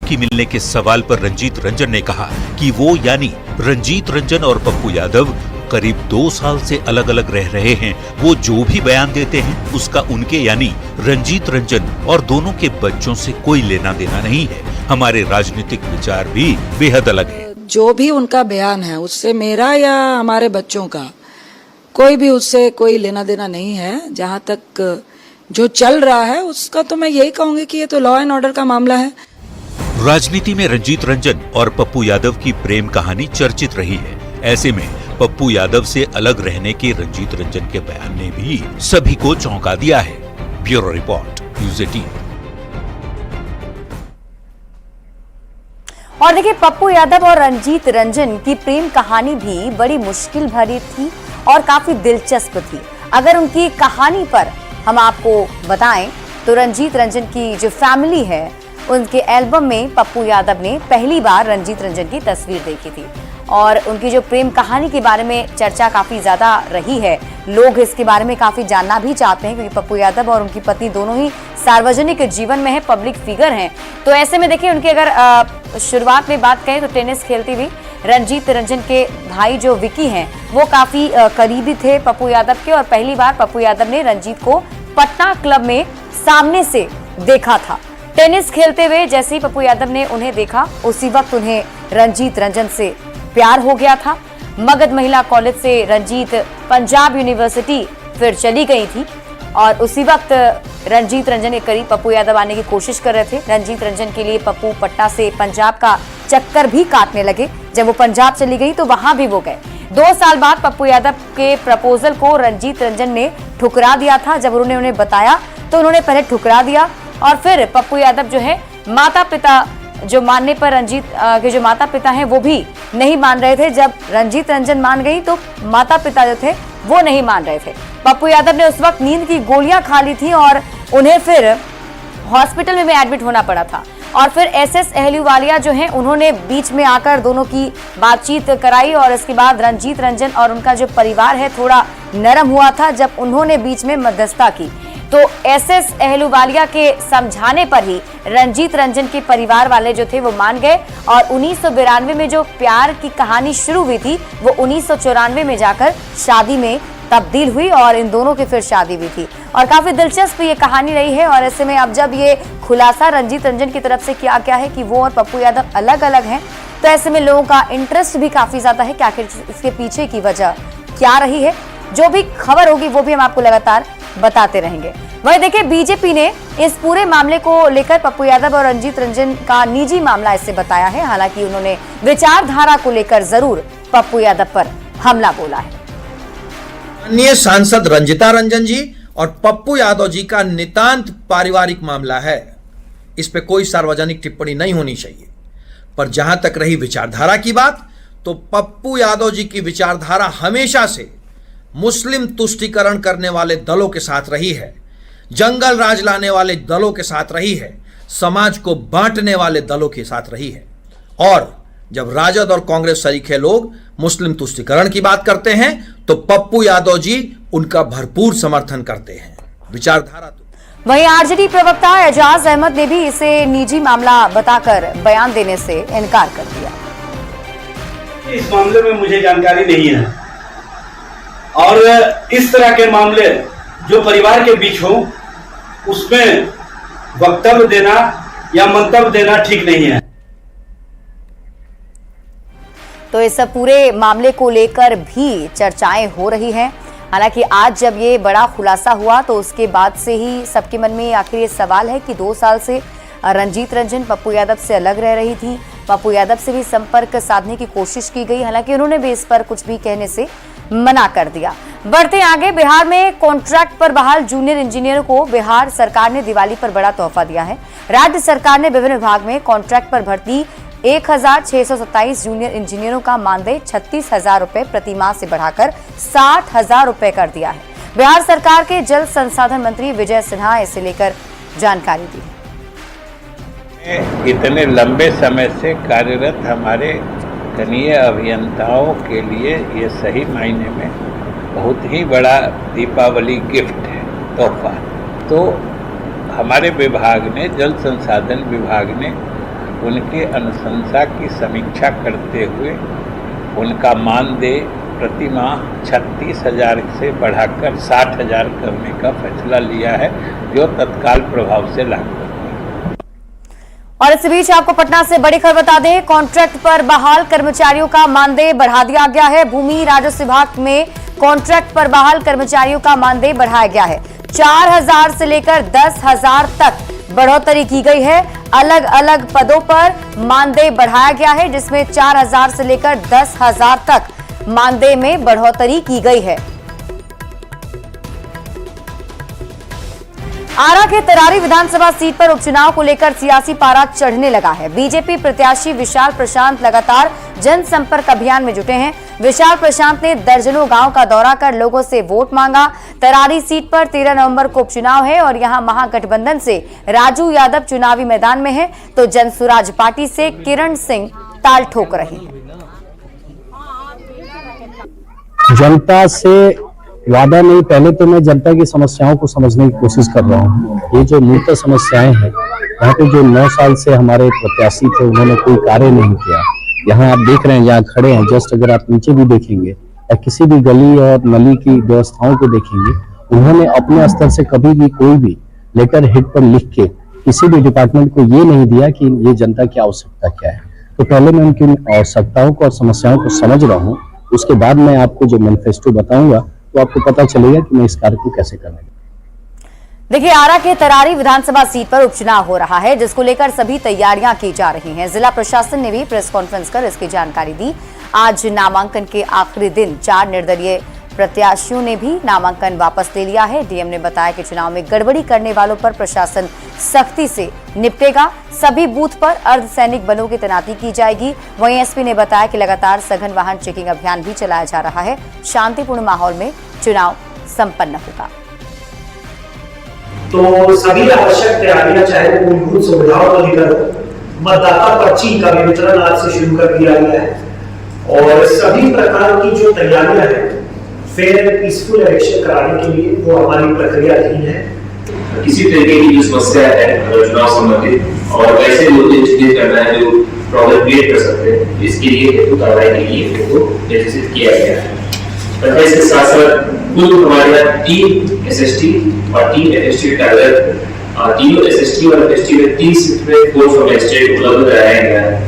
राखी मिलने के सवाल पर रंजीत रंजन ने कहा कि वो यानी रंजीत रंजन और पप्पू यादव करीब 2 साल से अलग अलग रह रहे हैं। वो जो भी बयान देते हैं उसका उनके यानी रंजीत रंजन और दोनों के बच्चों से कोई लेना देना नहीं है। हमारे राजनीतिक विचार भी बेहद अलग है। जो भी उनका बयान है उससे मेरा या हमारे बच्चों का कोई भी उससे कोई लेना देना नहीं है। जहाँ तक जो चल रहा है उसका तो मैं यही कहूंगी कि ये तो लॉ एंड ऑर्डर का मामला है। राजनीति में रंजीत रंजन और पप्पू यादव की प्रेम कहानी चर्चित रही है। ऐसे में पप्पू यादव से अलग रहने के रंजीत रंजन के बयान ने भी सभी को चौंका दिया है। Bureau report, news 18। और देखिए, पप्पू यादव और रंजीत रंजन की प्रेम कहानी भी बड़ी मुश्किल भरी थी और काफी दिलचस्प थी। अगर उनकी कहानी पर हम आपको बताएं तो रंजीत रंजन की जो फैमिली है उनके एल्बम में पप्पू यादव ने पहली बार रंजीत रंजन की तस्वीर देखी थी और उनकी जो प्रेम कहानी के बारे में चर्चा काफी ज्यादा रही है। लोग इसके बारे में काफी जानना भी चाहते हैं क्योंकि पप्पू यादव और उनकी पत्नी दोनों ही सार्वजनिक जीवन में है, पब्लिक फिगर हैं। तो ऐसे में देखिए, उनकी अगर शुरुआत में बात करें तो टेनिस खेलती हुई रंजीत रंजन के भाई जो विकी हैं वो काफी करीबी थे पप्पू यादव के और पहली बार पप्पू यादव ने रंजीत को पटना क्लब में सामने से देखा था। टेनिस खेलते हुए जैसे ही पप्पू यादव ने उन्हें देखा उसी वक्त उन्हें रंजीत रंजन से प्यार हो गया था। मगध महिला कॉलेज से रंजीत पंजाब यूनिवर्सिटी फिर चली गई थी और उसी वक्त रंजीत रंजन के करीब पप्पू यादव आने की कोशिश कर रहे थे। रंजीत रंजन के लिए पप्पू पटना से पंजाब का चक्कर भी काटने लगे। जब वो पंजाब चली गई तो वहां भी वो गए। 2 साल बाद पप्पू यादव के प्रपोजल को रंजीत रंजन ने ठुकरा दिया था। जब उन्होंने उन्हें बताया तो उन्होंने पहले ठुकरा दिया और फिर पप्पू यादव जो है माता पिता जो मानने पर रंजीत के जो माता पिता हैं वो भी नहीं मान रहे थे। जब रंजीत रंजन मान गई तो माता पिता जो थे वो नहीं मान रहे थे। पप्पू यादव ने उस वक्त नींद की गोलियां खा ली थी और उन्हें फिर हॉस्पिटल में एडमिट होना पड़ा था। और फिर एसएस अहलूवालिया जो हैं उन्होंने बीच में आकर दोनों की बातचीत कराई और इसके बाद रंजीत रंजन और उनका जो परिवार है थोड़ा नरम हुआ था जब उन्होंने बीच में मध्यस्थता की। तो एसएस अहलूवालिया के समझाने पर ही रंजीत रंजन के परिवार वाले जो थे वो मान गए और 1992 में जो प्यार की कहानी शुरू हुई थी वो 1994 में जाकर शादी में तब्दील हुई और इन दोनों की फिर शादी हुई थी और काफी दिलचस्प ये कहानी रही है। और ऐसे में अब जब ये खुलासा रंजीत रंजन की तरफ से किया गया है कि वो और पप्पू यादव अलग अलग हैं तो ऐसे में लोगों का इंटरेस्ट भी काफी ज्यादा है कि आखिर इसके पीछे की वजह क्या रही है। जो भी खबर होगी वो भी हम आपको लगातार बताते रहेंगे। वहीं देखिए, बीजेपी ने इस पूरे मामले को लेकर पप्पू यादव और रंजीत रंजन का निजी मामला इससे बताया है। हालांकि उन्होंने विचारधारा को लेकर जरूर पप्पू यादव पर हमला बोला है। माननीय सांसद रंजिता रंजन जी और पप्पू यादव जी का नितांत पारिवारिक मामला है, इस पे कोई सार्वजनिक टिप्पणी नहीं होनी चाहिए। पर जहां तक रही विचारधारा की बात, तो पप्पू यादव जी की विचारधारा हमेशा से मुस्लिम तुष्टीकरण करने वाले दलों के साथ रही है, जंगल राज लाने वाले दलों के साथ रही है, समाज को बांटने वाले दलों के साथ रही है। और जब राजद और कांग्रेस सरीखे लोग मुस्लिम तुष्टीकरण की बात करते हैं तो पप्पू यादव जी उनका भरपूर समर्थन करते हैं। विचारधारा तो वहीं आरजेडी प्रवक्ता एजाज अहमद ने भी इसे निजी मामला बताकर बयान देने से इनकार कर दिया। इस मामले में मुझे जानकारी नहीं है और इस तरह के मामले जो परिवार के बीच हो उसमें वक्तव्य देना या मंतव्य देना ठीक नहीं है। तो इस पूरे मामले को लेकर भी चर्चाएं हो रही हैं। हालांकि आज जब ये बड़ा खुलासा हुआ तो उसके बाद से ही सबके मन में आखिर ये सवाल है कि 2 साल से रंजीत रंजन पप्पू यादव से अलग रह रही थी। पप्पू यादव से भी संपर्क साधने की कोशिश की गई, हालांकि उन्होंने भी इस पर कुछ भी कहने से मना कर दिया। बढ़ते आगे, बिहार में कॉन्ट्रैक्ट पर बहाल जूनियर इंजीनियरों को बिहार सरकार ने दिवाली पर बड़ा तोहफा दिया है। राज्य सरकार ने विभिन्न विभाग में कॉन्ट्रैक्ट पर भर्ती 1627 जूनियर इंजीनियरों का मानदेय 36,000 रुपए प्रति माह से बढ़ाकर 60,000 रुपए कर दिया है। बिहार सरकार के जल संसाधन मंत्री विजय सिन्हा इसे लेकर जानकारी दी। इतने लंबे समय से कार्यरत हमारे कनीय अभियंताओं के लिए ये सही मायने में बहुत ही बड़ा दीपावली गिफ्ट है, तोहफा। तो हमारे विभाग ने, जल संसाधन विभाग ने उनके अनुशंसा की समीक्षा करते हुए उनका मानदेय प्रति माह 36,000 से बढ़ाकर 60,000 करने का फैसला लिया है, जो तत्काल प्रभाव से लागू है। और इस बीच आपको पटना से बड़ी खबर बता दें, कॉन्ट्रैक्ट पर बहाल कर्मचारियों का मानदेय बढ़ा दिया गया है। भूमि राजस्व विभाग में कॉन्ट्रैक्ट पर बहाल कर्मचारियों का मानदेय बढ़ाया गया है। 4,000 से लेकर 10,000 तक बढ़ोतरी की गई है। अलग अलग पदों पर मानदेय बढ़ाया गया है, जिसमें 4,000 से लेकर 10,000 तक मानदेय में बढ़ोतरी की गई है। आरा के तरारी विधानसभा सीट पर उपचुनाव को लेकर सियासी पारा चढ़ने लगा है। बीजेपी प्रत्याशी विशाल प्रशांत लगातार जनसंपर्क अभियान में जुटे हैं। विशाल प्रशांत ने दर्जनों गांव का दौरा कर लोगों से वोट मांगा। तरारी सीट पर 13 नवंबर को उपचुनाव है और यहां महागठबंधन से राजू यादव चुनावी मैदान में है, तो जनसुराज पार्टी से किरण सिंह ताल ठोक रहे हैं। जनता से वादा नहीं, पहले तो मैं जनता की समस्याओं को समझने की कोशिश कर रहा हूँ। ये जो मूलतः समस्याएं हैं, यहाँ पे जो 9 साल से हमारे प्रत्याशी थे, उन्होंने कोई कार्य नहीं किया। यहाँ आप देख रहे हैं, जहाँ खड़े हैं, जस्ट अगर आप नीचे भी देखेंगे या किसी भी गली और नली की व्यवस्थाओं को देखेंगे, उन्होंने अपने स्तर से कभी भी कोई भी लेटर हेड पर लिख के किसी भी डिपार्टमेंट को ये नहीं दिया कि ये जनता की आवश्यकता क्या है। तो पहले मैं उनकी आवश्यकताओं को और समस्याओं को समझ रहा हूँ, उसके बाद मैं आपको जो मैनिफेस्टो बताऊंगा तो आपको पता चलेगा कि मैं इस कार्य को कैसे करने। देखिए, आरा के तरारी विधानसभा सीट पर उपचुनाव हो रहा है, जिसको लेकर सभी तैयारियां की जा रही हैं। जिला प्रशासन ने भी प्रेस कॉन्फ्रेंस कर इसकी जानकारी दी। आज नामांकन के आखिरी दिन 4 निर्दलीय प्रत्याशियों ने भी नामांकन वापस ले लिया है। डीएम ने बताया कि चुनाव में गड़बड़ी करने वालों पर प्रशासन सख्ती से निपटेगा। सभी बूथ पर अर्धसैनिक बलों की तैनाती की जाएगी। वहीं एसपी ने बताया कि लगातार सघन वाहन चेकिंग अभियान भी चलाया जा रहा है। शांतिपूर्ण माहौल में चुनाव संपन्न होगा। तो सभी आवश्यक तैयारियां, चाहे वो मूलभूत सुविधाओं को लेकर हो, मतदाता पर्ची का वितरण आज से शुरू कर दिया गया है और सभी प्रकार की जो तैयारियां हैं फेयर पीसफुल इलेक्शन कराने के लिए वो हमारी प्रक्रियाधीन है। किसी तरीके की जो समस्या है चुनाव संबंधित और वैसे लोग इंतजार करना है जो प्रॉब्लम क्रिएट कर सकते हैं, इसके लिए हेतु कार्रवाई के लिए हेतु निर्देशित किया गया है। प्रदेश के साथ साथ कुल हमारे यहाँ 3 SST और 3 FST कार्यरत, तीनों SST और FST में 3 शिफ्ट में फोर्स ऑफ मजिस्ट्रेट उपलब्ध कराया गया है।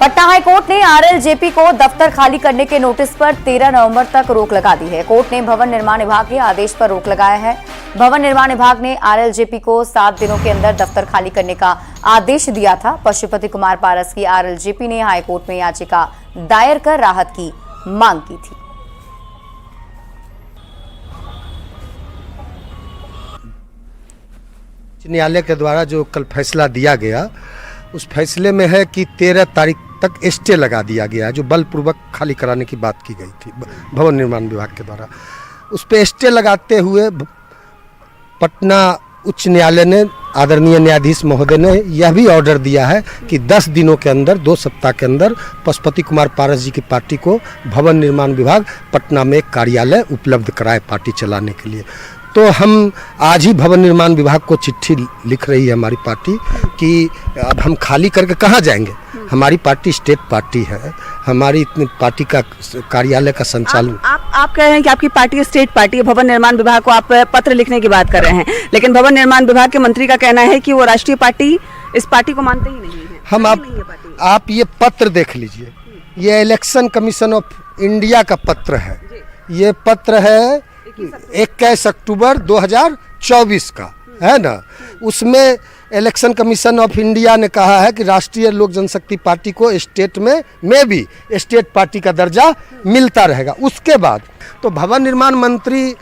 पटना हाई कोर्ट ने RLJP को दफ्तर खाली करने के नोटिस पर 13 नवंबर तक रोक लगा दी है। कोर्ट ने भवन निर्माण विभाग के आदेश पर रोक लगाया है। भवन निर्माण विभाग ने RLJP को 7 दिनों के अंदर दफ्तर खाली करने का आदेश दिया था। पशुपति कुमार पारस की RLJP ने हाईकोर्ट में याचिका दायर कर राहत की मांग की थी। न्यायालय के द्वारा जो कल फैसला दिया गया, उस फैसले में है कि 13 तारीख तक स्टे लगा दिया गया है, जो बलपूर्वक खाली कराने की बात की गई थी भवन निर्माण विभाग के द्वारा। उस पर स्टे लगाते हुए पटना उच्च न्यायालय ने, आदरणीय न्यायाधीश महोदय ने यह भी ऑर्डर दिया है कि 10 दिनों के अंदर, 2 सप्ताह के अंदर पशुपति कुमार पारस जी की पार्टी को भवन निर्माण विभाग पटना में एक कार्यालय उपलब्ध कराए पार्टी चलाने के लिए। तो हम आज ही भवन निर्माण विभाग को चिट्ठी लिख रही है हमारी पार्टी कि अब हम खाली करके कहाँ जाएंगे। हमारी पार्टी स्टेट पार्टी है, हमारी पार्टी का कार्यालय का संचालन। आप कह रहे हैं कि आपकी पार्टी स्टेट पार्टी है, भवन निर्माण विभाग को आप पत्र लिखने की बात कर रहे हैं, लेकिन भवन निर्माण विभाग के मंत्री का कहना है कि वो राष्ट्रीय पार्टी, इस पार्टी को मानते ही नहीं है। हम आप ये पत्र देख लीजिए, ये इलेक्शन कमीशन ऑफ इंडिया का पत्र है। ये पत्र है 21 अक्टूबर 2024 का, है ना। उसमें इलेक्शन कमीशन ऑफ इंडिया ने कहा है कि राष्ट्रीय लोक जनशक्ति पार्टी को स्टेट में भी स्टेट पार्टी का दर्जा मिलता रहेगा। उसके बाद तो भवन निर्माण मंत्री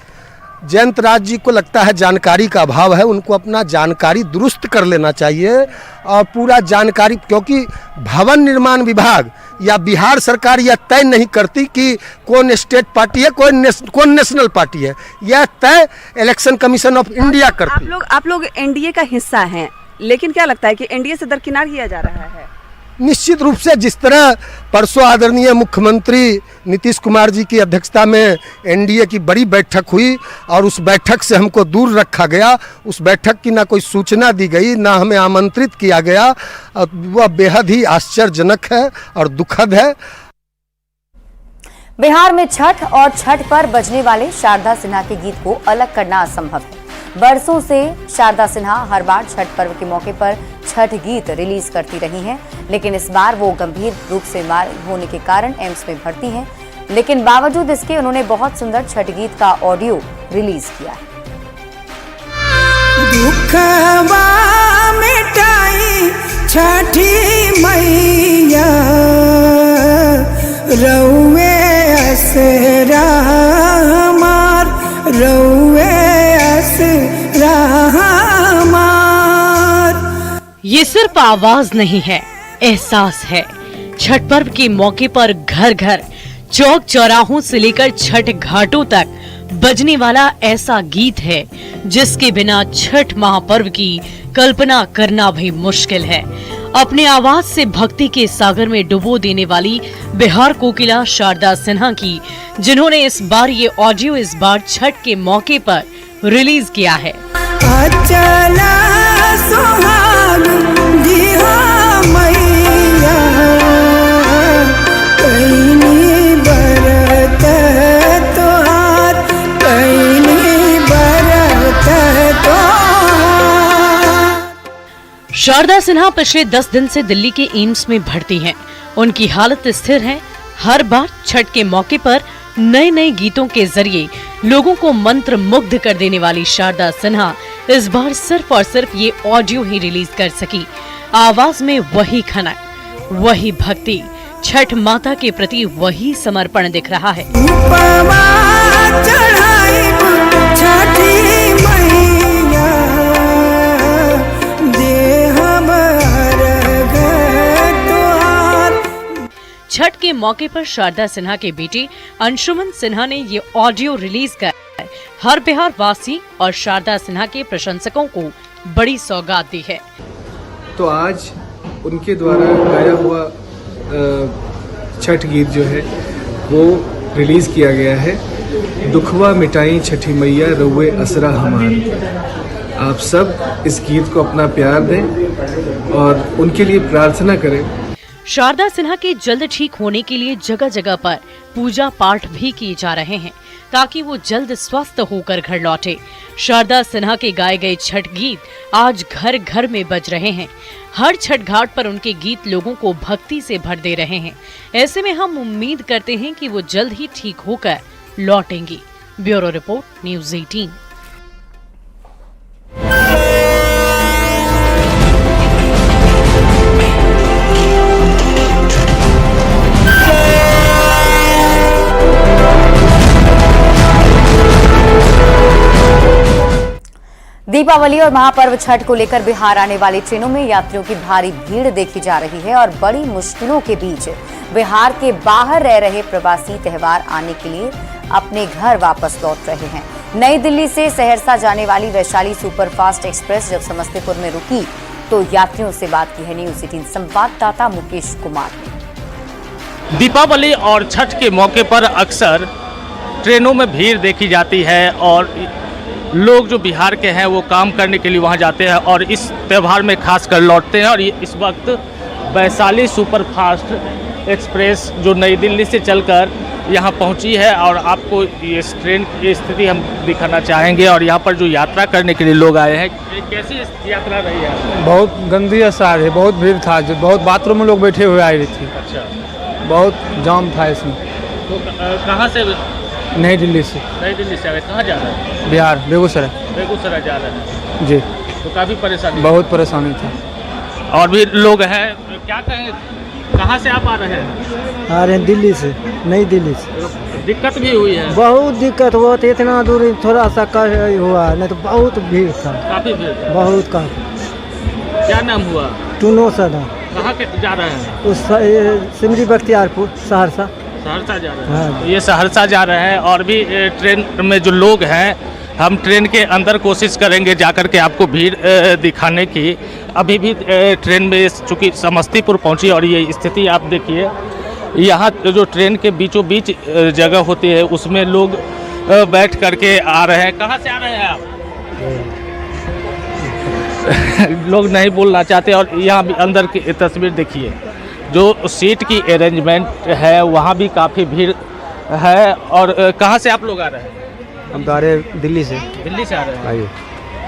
जयंत राज जी को लगता है जानकारी का अभाव है, उनको अपना जानकारी दुरुस्त कर लेना चाहिए और पूरा जानकारी, क्योंकि भवन निर्माण विभाग या बिहार सरकार यह तय नहीं करती कि कौन स्टेट पार्टी है, कौन नेशनल पार्टी है, यह तय इलेक्शन कमीशन ऑफ इंडिया करती है। आप लोग एनडीए का हिस्सा हैं, लेकिन क्या लगता है कि एनडीए से दरकिनार किया जा रहा है? निश्चित रूप से जिस तरह परसों आदरणीय मुख्यमंत्री नीतीश कुमार जी की अध्यक्षता में एनडीए की बड़ी बैठक हुई और उस बैठक से हमको दूर रखा गया, उस बैठक की ना कोई सूचना दी गई, ना हमें आमंत्रित किया गया, वह बेहद ही आश्चर्यजनक है और दुखद है। बिहार में छठ और छठ पर बजने वाले शारदा सिन्हा के गीत को अलग करना असंभव है। बरसों से शारदा सिन्हा हर बार छठ पर्व के मौके पर छठ गीत रिलीज करती रही हैं, लेकिन इस बार वो गंभीर रूप से बीमार होने के कारण एम्स में भर्ती हैं। लेकिन बावजूद इसके उन्होंने बहुत सुंदर छठ गीत का ऑडियो रिलीज किया है। दुखवा मिटाई छठी मैया रउए असरा हमार, रउए असरा हमार। ये सिर्फ आवाज नहीं है, एहसास है। छठ पर्व के मौके पर घर घर, चौक चौराहों से लेकर छठ घाटों तक बजने वाला ऐसा गीत है जिसके बिना छठ महापर्व की कल्पना करना भी मुश्किल है। अपने आवाज से भक्ति के सागर में डुबो देने वाली बिहार कोकिला शारदा सिन्हा की, जिन्होंने इस बार ये ऑडियो इस बार छठ के मौके पर रिलीज किया है। अचला सुहाग दिहा मैया कैनी बरत तोहार, कैनी बरत तोहार। शारदा सिन्हा पिछले 10 दिन से दिल्ली के एम्स में भर्ती हैं। उनकी हालत स्थिर है। हर बार छठ के मौके पर नए नए गीतों के जरिए लोगों को मंत्र मुग्ध कर देने वाली शारदा सिन्हा इस बार सिर्फ और सिर्फ ये ऑडियो ही रिलीज कर सकी। आवाज में वही खनक, वही भक्ति, छठ माता के प्रति वही समर्पण दिख रहा है। छठ के मौके पर शारदा सिन्हा के बेटे अंशुमन सिन्हा ने ये ऑडियो रिलीज कर हर बिहार वासी और शारदा सिन्हा के प्रशंसकों को बड़ी सौगात दी है। तो आज उनके द्वारा गाया हुआ छठ गीत जो है वो रिलीज किया गया है। दुखवा मिटाई छठी मैया रउए असरा हमार। आप सब इस गीत को अपना प्यार दें और उनके लिए प्रार्थना करें। शारदा सिन्हा के जल्द ठीक होने के लिए जगह जगह पर पूजा पाठ भी किए जा रहे हैं ताकि वो जल्द स्वस्थ होकर घर लौटे। शारदा सिन्हा के गाए गए छठ गीत आज घर घर में बज रहे हैं। हर छठ घाट पर उनके गीत लोगों को भक्ति से भर दे रहे हैं। ऐसे में हम उम्मीद करते हैं कि वो जल्द ही ठीक होकर लौटेंगी। Bureau report, news 18। दीपावली और महापर्व छठ को लेकर बिहार आने वाली ट्रेनों में यात्रियों की भारी भीड़ देखी जा रही है और बड़ी मुश्किलों के बीच बिहार के बाहर रह रहे प्रवासी त्योहार आने के लिए अपने घर वापस लौट रहे हैं। नई दिल्ली से सहरसा जाने वाली वैशाली सुपरफास्ट एक्सप्रेस जब समस्तीपुर में रुकी तो यात्रियों से बात की है न्यूज़ 18 संवाददाता मुकेश कुमार ने। दीपावली और छठ के मौके पर अक्सर ट्रेनों में भीड़ देखी जाती है और लोग जो बिहार के हैं वो काम करने के लिए वहाँ जाते हैं और इस त्यौहार में खासकर लौटते हैं। और इस वक्त वैशाली सुपरफास्ट एक्सप्रेस जो नई दिल्ली से चलकर यहाँ पहुँची है और आपको इस ट्रेन की स्थिति हम दिखाना चाहेंगे। और यहाँ पर जो यात्रा करने के लिए लोग आए हैं, कैसी यात्रा रही है? बहुत गंदी आसार है, बहुत भीड़ था, जो बहुत बाथरूम में लोग बैठे हुए आए रही थी। अच्छा, बहुत जाम था इसमें। तो कहाँ से? नई दिल्ली से। नई दिल्ली से आ गए, कहाँ जा रहे हैं? बिहार, बेगूसराय। बेगूसराय जा रहे हैं जी। तो काफ़ी परेशानी? बहुत परेशानी था। और भी लोग हैं, क्या कहें, कहाँ से आप आ रहे हैं? आ रहे हैं दिल्ली से, नई दिल्ली से। दिक्कत भी हुई है? बहुत दिक्कत हुआ था, इतना दूर थोड़ा सा हुआ, नहीं तो बहुत भीड़ था। काफ़ी भीड़ था? बहुत काफ़ी। क्या नाम हुआ? टूनो सदा। कहाँ के जा रहे हैं? उस सिमरी बख्तियारपुर, सहरसा। सहरसा जा रहे हैं। हाँ। तो ये सहरसा जा रहे हैं। और भी ट्रेन में जो लोग हैं हम ट्रेन के अंदर कोशिश करेंगे जाकर के आपको भीड़ दिखाने की। अभी भी ट्रेन में चूँकि समस्तीपुर पहुंची और ये स्थिति आप देखिए, यहाँ जो ट्रेन के बीचों बीच जगह होती है उसमें लोग बैठ करके आ रहे हैं। कहाँ से आ रहे हैं आप? लोग नहीं बोलना चाहते। और यहाँ भी अंदर की तस्वीर देखिए, जो सीट की अरेंजमेंट है वहाँ भी काफ़ी भीड़ है। और कहाँ से आप लोग आ रहे हैं? हम तो आ रहे हैं दिल्ली से। दिल्ली से आ रहे हैं? आइए।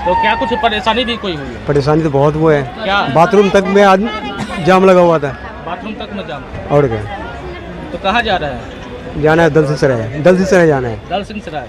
तो क्या कुछ परेशानी भी कोई हुई है? परेशानी तो बहुत वो है। क्या? बाथरूम तक में आदमी जाम लगा हुआ था। बाथरूम तक में जाम? और क्या? तो कहाँ जा रहे हैं? जाना है दल सिंह सराय जाना है। दल सिंह सराय।